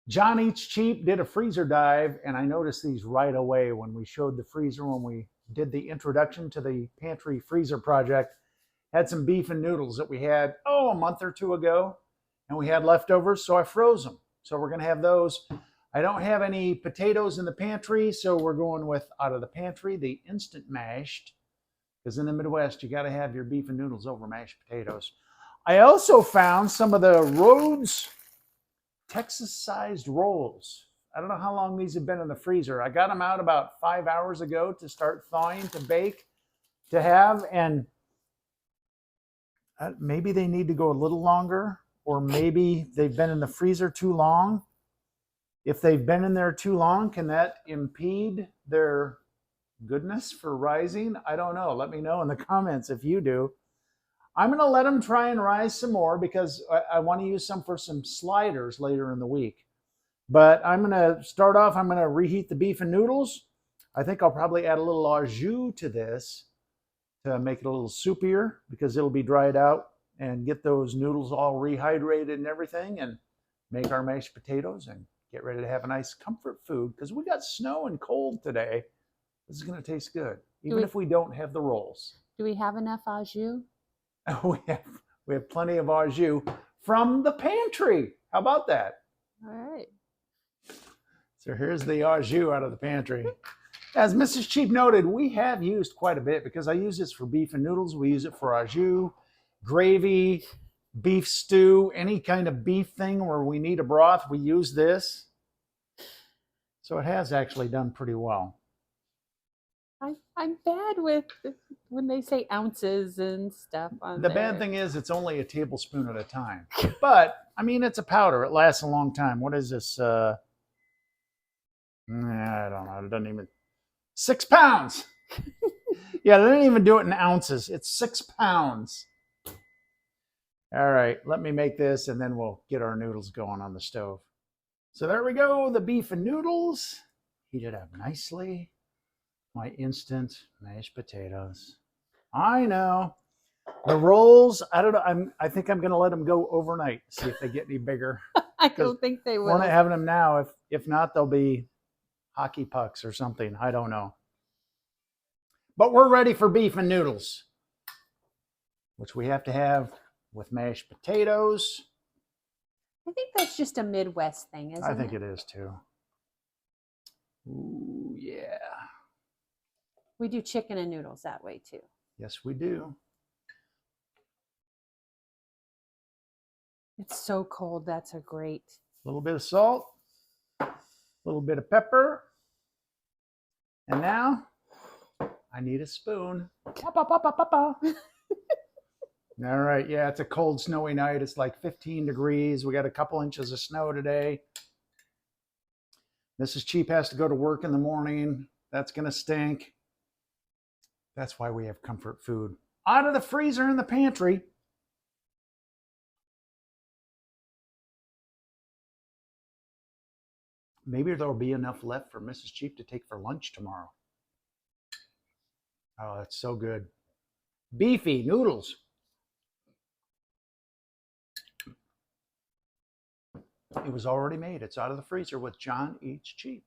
John Eats Cheap did a freezer dive, and I noticed these right away when we showed the freezer when we did the introduction to the Pantry freezer project. Had some beef and noodles that we had, a month or two ago, and we had leftovers, so I froze them. So we're going to have those. I don't have any potatoes in the pantry, so we're going with out of the pantry the instant mashed, because in the Midwest, you got to have your beef and noodles over mashed potatoes. I also found some of the Rhodes Texas-sized rolls. I don't know how long these have been in the freezer. I got them out about 5 hours ago to start thawing, to bake, to have, and maybe they need to go a little longer, or maybe they've been in the freezer too long. If they've been in there too long, can that impede their goodness for rising? I don't know. Let me know in the comments if you do. I'm going to let them try and rise some more because I want to use some for some sliders later in the week. But I'm going to start off, I'm going to reheat the beef and noodles. I think I'll probably add a little au jus to this to make it a little soupier because it'll be dried out, and get those noodles all rehydrated and everything, and make our mashed potatoes and get ready to have a nice comfort food because we got snow and cold today. This is going to taste good, even if we don't have the rolls. Do we have enough au jus? We have plenty of au jus from the pantry. How about that? All right. So here's the au jus out of the pantry. As Mrs. Cheap noted, we have used quite a bit because I use this for beef and noodles. We use it for au jus, gravy, beef stew, any kind of beef thing where we need a broth, we use this. So it has actually done pretty well. I'm bad with when they say ounces and stuff on The there. bad thing is it's only a tablespoon at a time. But, I mean, it's a powder. It lasts a long time. What is this? I don't know. It doesn't even... 6 pounds. Yeah, they didn't even do it in ounces. It's 6 pounds. All right, let me make this, and then we'll get our noodles going on the stove. So there we go. The beef and noodles. Heated up nicely. My instant mashed potatoes. I know. The rolls, I don't know. I think I'm going to let them go overnight, see if they get any bigger. I don't think they will. We're not having them now. If not, they'll be hockey pucks or something. I don't know. But we're ready for beef and noodles, which we have to have with mashed potatoes. I think that's just a Midwest thing, isn't it? I think it is too. Ooh, yeah. We do chicken and noodles that way too. Yes, we do. It's so cold. That's a great. A little bit of salt, a little bit of pepper. And now I need a spoon. All right, yeah, it's a cold, snowy night. It's like 15 degrees. We got a couple inches of snow today. Mrs. Cheap has to go to work in the morning. That's going to stink. That's why we have comfort food out of the freezer in the pantry. Maybe there'll be enough left for Mrs. Cheap to take for lunch tomorrow. Oh, that's so good. Beefy noodles. It was already made. It's out of the freezer with John Eats Cheap.